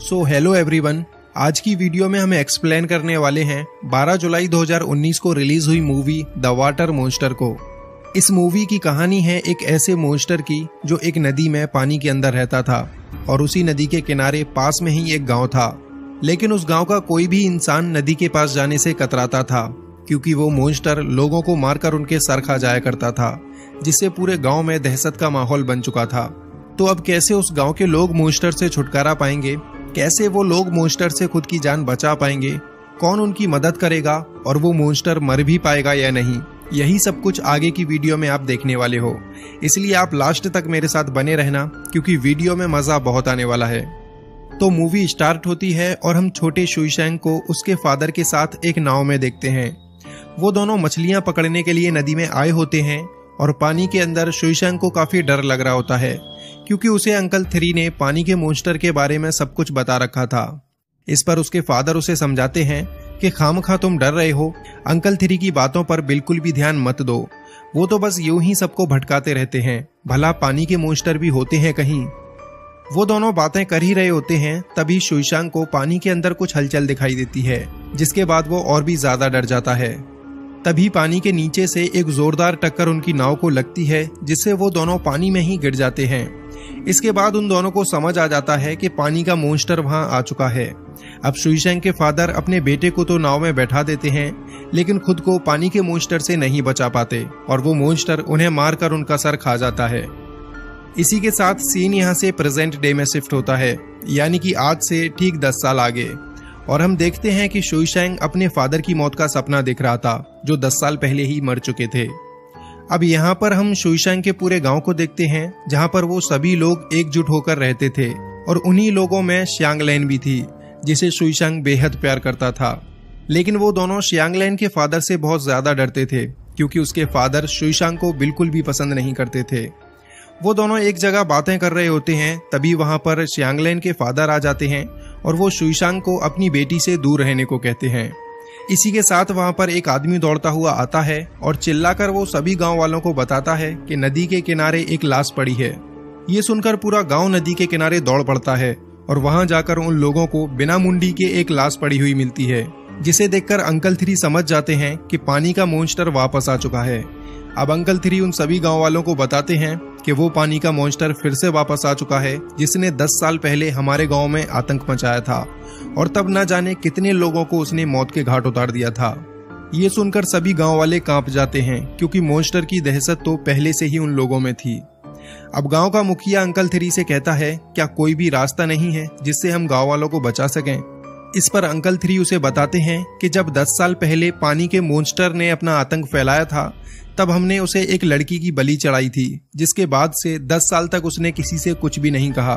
Hello everyone, आज की video में हम एक्सप्लेन करने वाले हैं 12 जुलाई 2019 को रिलीज हुई मूवी द वाटर मॉन्स्टर को। इस मूवी की कहानी है एक ऐसे मॉन्स्टर की जो एक नदी में पानी के अंदर रहता था और उसी नदी के किनारे पास में ही एक गांव था। लेकिन उस गांव का कोई भी इंसान नदी के पास जाने से कतराता था क्योंकि वो मॉन्स्टर लोगों को मारकर उनके सर खा जाया करता था, जिससे पूरे गांव में दहशत का माहौल बन चुका था। तो अब कैसे उस गांव के लोग मॉन्स्टर से छुटकारा पाएंगे, कैसे वो लोग मॉन्स्टर से खुद की जान बचा पाएंगे, कौन उनकी मदद करेगा और वो मॉन्स्टर मर भी पाएगा या नहीं, यही सब कुछ आगे की वीडियो में आप देखने वाले हो। इसलिए आप लास्ट तक मेरे साथ बने रहना क्योंकि वीडियो में मजा बहुत आने वाला है। तो मूवी स्टार्ट होती है और हम छोटे शुइशैंग को उसके फादर के साथ एक नाव में देखते हैं। वो दोनों मछलियां पकड़ने के लिए नदी में आए होते हैं और पानी के अंदर शुइशैंग को काफी डर लग रहा होता है क्योंकि उसे अंकल थ्री ने पानी के मॉन्स्टर के बारे में सब कुछ बता रखा था। इस पर उसके फादर उसे समझाते हैं कि खामखा तुम डर रहे हो, अंकल थ्री की बातों पर बिल्कुल भी ध्यान मत दो, वो तो बस यूं ही सबको भटकाते रहते हैं, भला पानी के मॉन्स्टर भी होते हैं कहीं। वो दोनों बातें कर ही रहे होते हैं तभी शुइशैंग को पानी के अंदर कुछ हलचल दिखाई देती है, जिसके बाद वो और भी ज्यादा डर जाता है। तभी पानी के नीचे से एक जोरदार टक्कर उनकी नाव को लगती है, जिससे वो दोनों पानी में ही गिर जाते हैं। इसके बाद उन दोनों को समझ आ जाता है कि पानी का मॉन्स्टर वहां आ चुका है। अब शुइशैंग के फादर अपने बेटे को तो नाव में बैठा देते हैं, लेकिन खुद को पानी के मॉन्स्टर से नहीं बचा पाते और वो मॉन्स्टर उन्हें मारकर उनका सर खा जाता है। इसी के साथ सीन यहाँ से प्रेजेंट डे में शिफ्ट होता है, यानी कि आज से ठीक 10 साल आगे, और हम देखते हैं कि शुइशैंग अपने फादर की मौत का सपना देख रहा था जो 10 साल पहले ही मर चुके थे। अब यहाँ पर हम शुइशैंग के पूरे गांव को देखते हैं जहाँ पर वो सभी लोग एकजुट होकर रहते थे और उन्हीं लोगों में श्यांगलैन भी थी जिसे शुइशैंग बेहद प्यार करता था। लेकिन वो दोनों श्यांगलैन के फादर से बहुत ज्यादा डरते थे क्योंकि उसके फादर शुइशैंग को बिल्कुल भी पसंद नहीं करते थे। वो दोनों एक जगह बातें कर रहे होते हैं तभी वहां पर श्यांगलैन के फादर आ जाते हैं और वो शुइशैंग को अपनी बेटी से दूर रहने को कहते हैं। इसी के साथ वहां पर एक आदमी दौड़ता हुआ आता है और चिल्लाकर वो सभी गांव वालों को बताता है कि नदी के किनारे एक लाश पड़ी है। ये सुनकर पूरा गांव नदी के किनारे दौड़ पड़ता है और वहां जाकर उन लोगों को बिना मुंडी के एक लाश पड़ी हुई मिलती है, जिसे देखकर अंकल थ्री समझ जाते हैं कि पानी का मॉन्स्टर वापस आ चुका है। अब अंकल थ्री उन सभी गांव वालों को बताते हैं कि वो पानी का मॉन्स्टर फिर से वापस आ चुका है जिसने 10 साल पहले हमारे गांव में आतंक मचाया था और तब न जाने कितने लोगों को उसने मौत के घाट उतार दिया था। ये सुनकर सभी गांव वाले कांप जाते हैं क्योंकि मॉन्स्टर की दहशत तो पहले से ही उन लोगों में थी। अब गांव का मुखिया अंकल थ्री से कहता है, क्या कोई भी रास्ता नहीं है जिससे हम गांव वालों को बचा सकें? इस पर अंकल थ्री उसे बताते हैं कि जब 10 साल पहले पानी के मॉन्स्टर ने अपना आतंक फैलाया था तब हमने उसे एक लड़की की बलि चढ़ाई थी, जिसके बाद से 10 साल तक उसने किसी से कुछ भी नहीं कहा।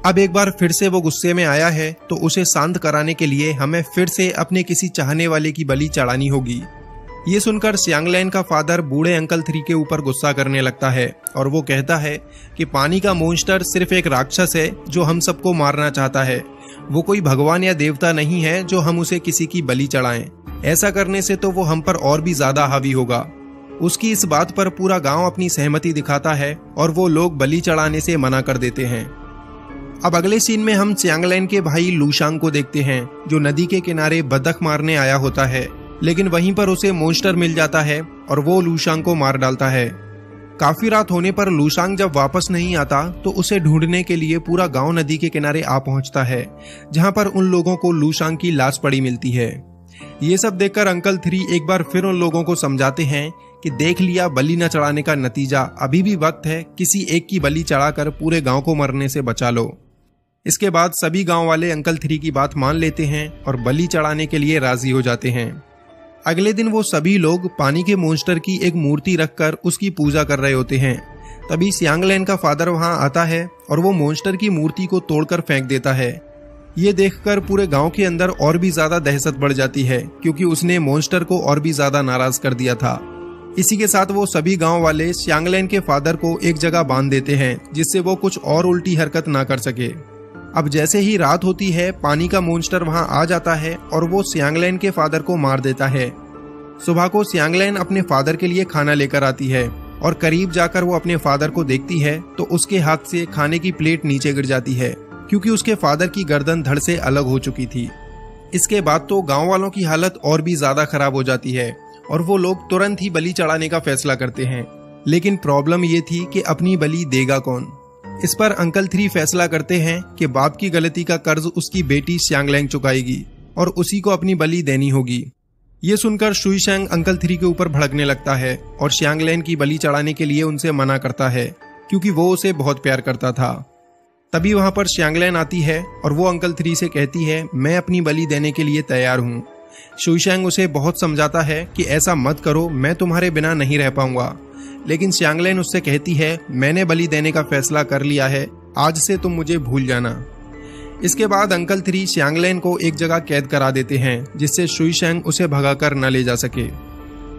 अब एक बार फिर से वो गुस्से में आया है तो उसे शांत कराने के लिए हमें फिर से अपने किसी चाहने वाले की बलि चढ़ानी होगी। ये सुनकर श्यांगलैन का फादर बूढ़े अंकल थ्री के ऊपर गुस्सा करने लगता है और वो कहता है कि पानी का मॉन्स्टर सिर्फ एक राक्षस है जो हम सबको मारना चाहता है, वो कोई भगवान या देवता नहीं है जो हम उसे किसी की बलि चढ़ाएं। ऐसा करने से तो वो हम पर और भी ज्यादा हावी होगा। उसकी इस बात पर पूरा गांव अपनी सहमति दिखाता है और वो लोग बलि चढ़ाने से मना कर देते हैं। अब अगले सीन में हम श्यांगलैन के भाई लूशांग को देखते हैं जो नदी के किनारे बतख मारने आया होता है, लेकिन वहीं पर उसे मॉन्स्टर मिल जाता है और वो लूशांग को मार डालता है। काफी रात होने पर लूशांग जब वापस नहीं आता तो उसे ढूंढने के लिए पूरा गांव नदी के किनारे आ पहुंचता है, जहां पर उन लोगों को लूशांग की लाश पड़ी मिलती है। ये सब देखकर अंकल थ्री एक बार फिर उन लोगों को समझाते हैं कि देख लिया बलि न चढ़ाने का नतीजा, अभी भी वक्त है, किसी एक की बलि चढ़ाकर पूरे गांव को मरने से बचा लो। इसके बाद सभी गांव वाले अंकल थ्री की बात मान लेते हैं और बलि चढ़ाने के लिए राजी हो जाते हैं। अगले दिन वो सभी लोग पानी के मॉन्स्टर की एक मूर्ति रखकर उसकी पूजा कर रहे होते हैं। तभी श्यांगलैन का फादर वहां आता है और वो मॉन्स्टर की मूर्ति को तोड़कर फेंक देता है। ये देखकर पूरे गांव के अंदर और भी ज्यादा दहशत बढ़ जाती है क्योंकि उसने मॉन्स्टर को और भी ज्यादा नाराज कर दिया था। इसी के साथ वो सभी गांव वाले श्यांगलैन के फादर को एक जगह बांध देते हैं जिससे वो कुछ और उल्टी हरकत ना कर सके। अब जैसे ही रात होती है पानी का मॉन्स्टर वहां आ जाता है और वो श्यांगलैन के फादर को मार देता है। सुबह को श्यांगलैन अपने फादर के लिए खाना लेकर आती है और करीब जाकर वो अपने फादर को देखती है तो उसके हाथ से खाने की प्लेट नीचे गिर जाती है क्योंकि उसके फादर की गर्दन धड़ से अलग हो चुकी थी। इसके बाद तो गांव वालों की हालत और भी ज्यादा खराब हो जाती है और वो लोग तुरंत ही बलि चढ़ाने का फैसला करते हैं। लेकिन प्रॉब्लम ये थी कि अपनी बलि देगा कौन। इस पर अंकल 3 फैसला करते हैं कि बाप की गलती का कर्ज उसकी बेटी श्यांगलैंग चुकाएगी और उसी को अपनी बलि देनी होगी। ये सुनकर शुइशेंग अंकल 3 के ऊपर भड़कने लगता है और श्यांगलैंग की बलि चढ़ाने के लिए उनसे मना करता है, क्योंकि वो उसे बहुत प्यार करता था। तभी वहां पर श्यांगलैंग आती है और वो अंकल 3 से कहती है, मैं अपनी बलि देने के लिए तैयार हूँ। शुइशेंग उसे बहुत समझाता है कि ऐसा मत करो, मैं तुम्हारे बिना नहीं रह पाऊंगा। लेकिन श्यांगलैंग उससे कहती है, मैंने बलि देने का फैसला कर लिया है, आज से तुम मुझे भूल जाना। इसके बाद अंकल 3 श्यांगलैंग को एक जगह कैद करा देते हैं, जिससे शुइशेंग उसे भगाकर न ले जा सके।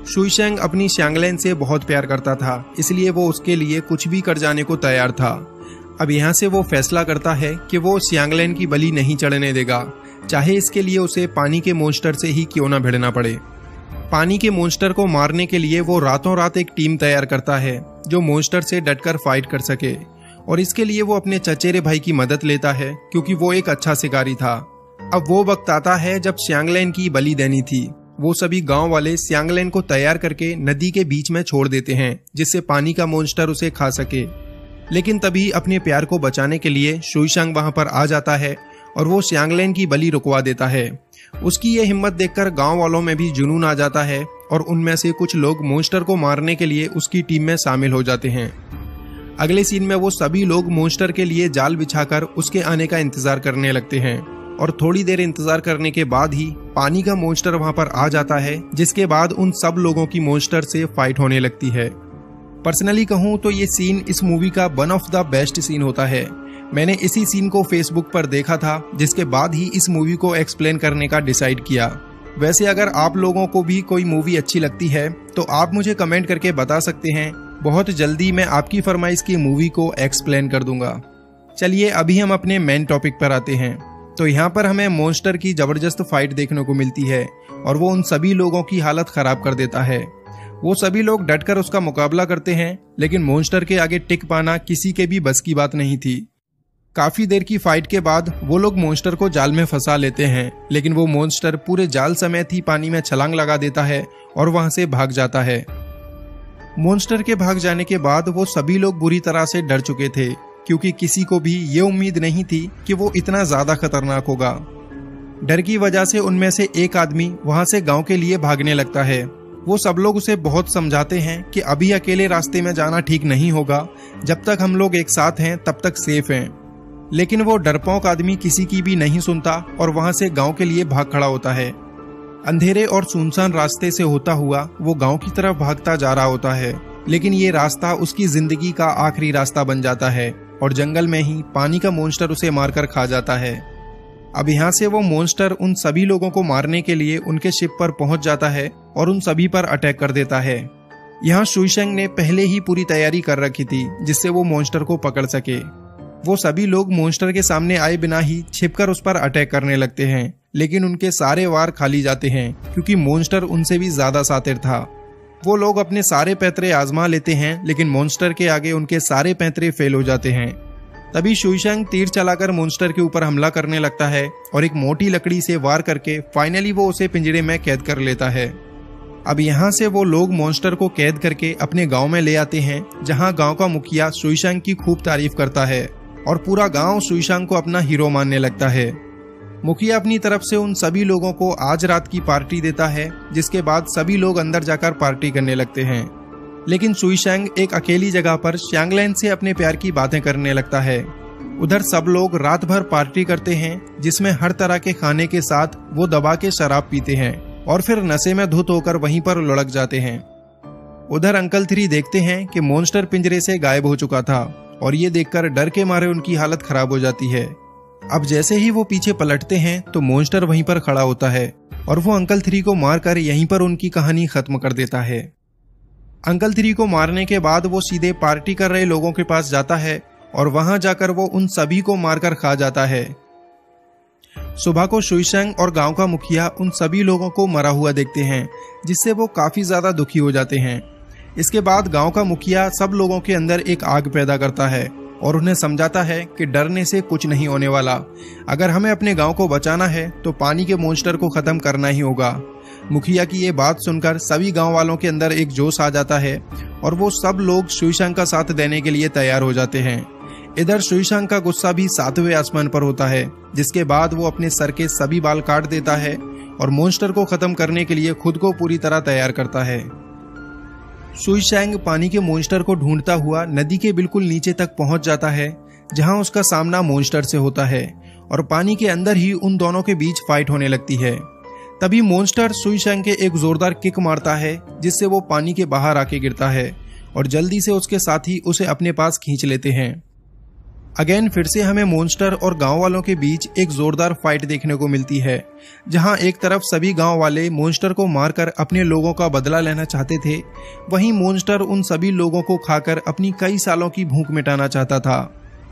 शुइशेंग अपनी श्यांगलैंग से बहुत प्यार करता था, इसलिए वो उसके लिए कुछ भी कर जाने को तैयार था। अब यहाँ से वो फैसला करता है कि वो श्यांगलैंग की बलि नहीं चढ़ने देगा, चाहे इसके लिए उसे पानी के मॉन्स्टर से ही क्यों न भिड़ना पड़े। पानी के मॉन्स्टर को मारने के लिए वो रातों रात एक टीम तैयार करता है जो मॉन्स्टर से डटकर फाइट कर सके, और इसके लिए वो अपने चचेरे भाई की मदद लेता है, क्योंकि वो एक अच्छा शिकारी था। अब वो वक्त आता है जब श्यांगलैंग की बलि देनी थी। वो सभी गांव वाले श्यांगलैंग को तैयार करके नदी के बीच में छोड़ देते हैं, जिससे पानी का मॉन्स्टर उसे खा सके। लेकिन तभी अपने प्यार को बचाने के लिए शुइशेंग वहां पर आ जाता है और वो श्यांगलैंग की बलि रुकवा देता है। उसकी ये हिम्मत देखकर गांव वालों में भी जुनून आ जाता है और उनमें से कुछ लोग मॉन्स्टर को मारने के लिए उसकी टीम में शामिल हो जाते हैं। अगले सीन में वो सभी लोग मॉन्स्टर के लिए जाल बिछाकर उसके आने का इंतजार करने लगते हैं, और थोड़ी देर इंतजार करने के बाद ही पानी का मॉन्स्टर वहां पर आ जाता है, जिसके बाद उन सब लोगों की मॉन्स्टर से फाइट होने लगती है। पर्सनली कहूँ तो ये सीन इस मूवी का one of the best scene होता है। मैंने इसी सीन को फेसबुक पर देखा था, जिसके बाद ही इस मूवी को एक्सप्लेन करने का डिसाइड किया। वैसे अगर आप लोगों को भी कोई मूवी अच्छी लगती है तो आप मुझे कमेंट करके बता सकते हैं। बहुत जल्दी मैं आपकी फरमाइश की मूवी को एक्सप्लेन कर दूंगा। चलिए अभी हम अपने मेन टॉपिक पर आते हैं। तो यहाँ पर हमें मॉन्स्टर की जबरदस्त फाइट देखने को मिलती है और वो उन सभी लोगों की हालत खराब कर देता है। वो सभी लोग डटकर उसका मुकाबला करते हैं, लेकिन मॉन्स्टर के आगे टिक पाना किसी के भी बस की बात नहीं थी। काफी देर की फाइट के बाद वो लोग मॉन्स्टर को जाल में फंसा लेते हैं, लेकिन वो मॉन्स्टर पूरे जाल समेत ही पानी में छलांग लगा देता है और वहां से भाग जाता है। मॉन्स्टर के भाग जाने के बाद वो सभी लोग बुरी तरह से डर चुके थे, क्योंकि किसी को भी ये उम्मीद नहीं थी कि वो इतना ज्यादा खतरनाक होगा। डर की वजह से उनमें से एक आदमी वहां से गांव के लिए भागने लगता है। वो सब लोग उसे बहुत समझाते हैं कि अभी अकेले रास्ते में जाना ठीक नहीं होगा, जब तक हम लोग एक साथ हैं तब तक सेफ हैं। लेकिन वो डरपोक आदमी किसी की भी नहीं सुनता और वहां से गांव के लिए भाग खड़ा होता है। अंधेरे और सुनसान रास्ते से होता हुआ वो गांव की तरफ भागता जा रहा होता है, लेकिन ये रास्ता उसकी जिंदगी का आखिरी रास्ता बन जाता है और जंगल में ही पानी का मॉन्स्टर उसे मारकर खा जाता है। अब यहाँ से वो मॉन्स्टर उन सभी लोगों को मारने के लिए उनके शिप पर पहुंच जाता है और उन सभी पर अटैक कर देता है। यहाँ शुइशेंग ने पहले ही पूरी तैयारी कर रखी थी, जिससे वो मॉन्स्टर को पकड़ सके। वो सभी लोग मॉन्स्टर के सामने आए बिना ही छिपकर उस पर अटैक करने लगते हैं, लेकिन उनके सारे वार खाली जाते हैं, क्योंकि मॉन्स्टर उनसे भी ज्यादा शातिर था। वो लोग अपने सारे पैतरे आजमा लेते हैं, लेकिन मॉन्स्टर के आगे उनके सारे पैतरे फेल हो जाते हैं। तभी शुइशेंग तीर चलाकर मॉन्स्टर के ऊपर हमला करने लगता है और एक मोटी लकड़ी से वार करके फाइनली वो उसे पिंजरे में कैद कर लेता है। अब यहाँ से वो लोग मॉन्स्टर को कैद करके अपने गांव में ले आते हैं, जहाँ गांव का मुखिया शुइशेंग की खूब तारीफ करता है और पूरा गांव शुइशेंग को अपना हीरो मानने लगता है। मुखिया अपनी तरफ से उन सभी लोगों को आज रात की पार्टी देता है, जिसके बाद सभी लोग अंदर जाकर पार्टी करने लगते हैं। लेकिन शुइशेंग एक अकेली जगह पर श्यांगलैंग से अपने प्यार की बातें करने लगता है। उधर सब लोग रात भर पार्टी करते हैं, जिसमें हर तरह के खाने के साथ वो दबा के शराब पीते हैं और फिर नशे में धुत होकर वहीं पर लुढ़क जाते हैं। उधर अंकल 3 देखते हैं कि मॉन्स्टर पिंजरे से गायब हो चुका था और ये देखकर डर के मारे उनकी हालत खराब हो जाती है। अब जैसे ही वो पीछे पलटते हैं तो मॉन्स्टर वहीं पर खड़ा होता है और वो अंकल 3 को मारकर यहीं पर उनकी कहानी खत्म कर देता है। अंकल 3 को मारने के बाद वो सीधे पार्टी कर रहे लोगों के पास जाता है और वहां जाकर वो उन सभी को मारकर खा जाता है। सुबह को शुइशेंग और गांव का मुखिया उन सभी लोगों को मरा हुआ देखते हैं, जिससे वो काफी ज्यादा दुखी हो जाते हैं। इसके बाद गांव का मुखिया सब लोगों के अंदर एक आग पैदा करता है और उन्हें समझाता है कि डरने से कुछ नहीं होने वाला। अगर हमें अपने गांव को बचाना है तो पानी के मॉन्स्टर को खत्म करना ही होगा। मुखिया की ये बात सुनकर सभी गांव वालों के अंदर एक जोश आ जाता है और वो सब लोग सुईशांग का साथ देने के लिए तैयार हो जाते हैं। इधर सुईशांग का गुस्सा भी 7वें आसमान पर होता है, जिसके बाद वो अपने सर के सभी बाल काट देता है और मॉन्स्टर को खत्म करने के लिए खुद को पूरी तरह तैयार करता है। सुईशांग पानी के मॉन्स्टर को ढूंढता हुआ नदी के बिल्कुल नीचे तक पहुंच जाता है, जहां उसका सामना मॉन्स्टर से होता है और पानी के अंदर ही उन दोनों के बीच फाइट होने लगती है। तभी मॉन्स्टर सुईशांग के एक जोरदार किक मारता है, जिससे वो पानी के बाहर आके गिरता है और जल्दी से उसके साथी उसे अपने पास खींच लेते हैं। अगेन फिर से हमें मॉन्स्टर और गांव वालों के बीच एक जोरदार फाइट देखने को मिलती है, जहां एक तरफ सभी गांव वाले मॉन्स्टर को मारकर अपने लोगों का बदला लेना चाहते थे, वहीं मॉन्स्टर उन सभी लोगों को खाकर अपनी कई सालों की भूख मिटाना चाहता था।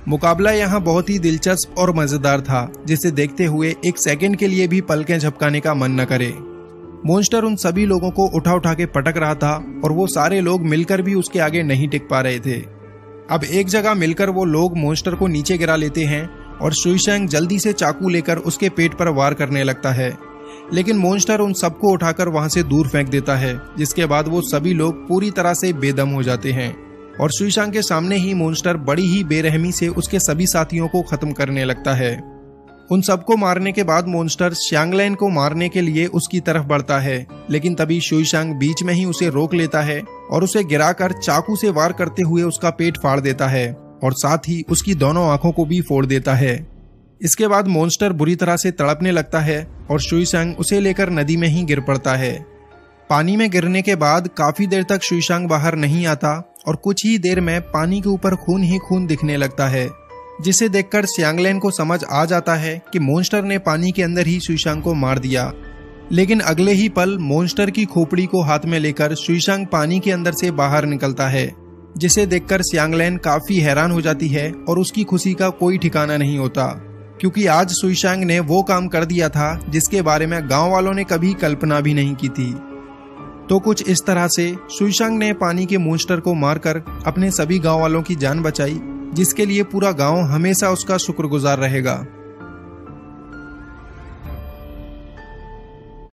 मुकाबला यहाँ बहुत ही दिलचस्प और मजेदार था, जिसे देखते हुए एक सेकंड के लिए भी पलकें झपकाने का मन न करे। मॉन्स्टर उन सभी लोगों को उठा उठा के पटक रहा था और वो सारे लोग मिलकर भी उसके आगे नहीं टिक पा रहे थे। अब एक जगह मिलकर वो लोग मॉन्स्टर को नीचे गिरा लेते हैं और सुईशांग जल्दी से चाकू लेकर उसके पेट पर वार करने लगता है, लेकिन मॉन्स्टर उन सबको उठाकर वहां से दूर फेंक देता है, जिसके बाद वो सभी लोग पूरी तरह से बेदम हो जाते हैं और सुईशांग के सामने ही मॉन्स्टर बड़ी ही बेरहमी से उसके सभी साथियों को खत्म करने लगता है। उन सबको मारने के बाद मॉन्स्टर श्यांगलैन को मारने के लिए उसकी तरफ बढ़ता है, लेकिन तभी सुईशांग बीच में ही उसे रोक लेता है और उसे गिराकर चाकू से वार करते हुए उसका पेट फाड़ देता है और साथ ही उसकी दोनों आंखों को भी फोड़ देता है। इसके बाद मॉन्स्टर बुरी तरह से तड़पने लगता है और सुईशांग उसे लेकर नदी में ही गिर पड़ता है। पानी में गिरने के बाद काफी देर तक सुईशांग बाहर नहीं आता और कुछ ही देर में पानी के ऊपर खून ही खून दिखने लगता है, जिसे देखकर श्यांगलैन को समझ आ जाता है कि मॉन्स्टर ने पानी के अंदर ही सुईशांग को मार दिया। लेकिन अगले ही पल मॉन्स्टर की खोपड़ी को हाथ में लेकर सुईशांग पानी के अंदर से बाहर निकलता है, जिसे देखकर श्यांगलैन काफी हैरान हो जाती है और उसकी खुशी का कोई ठिकाना नहीं होता, क्योंकि आज सुईशांग ने वो काम कर दिया था जिसके बारे में गांव वालों ने कभी कल्पना भी नहीं की थी। तो कुछ इस तरह से सुईशांग ने पानी के मॉन्स्टर को मारकर अपने सभी गांव वालों की जान बचाई, जिसके लिए पूरा गांव हमेशा उसका शुक्रगुजार रहेगा।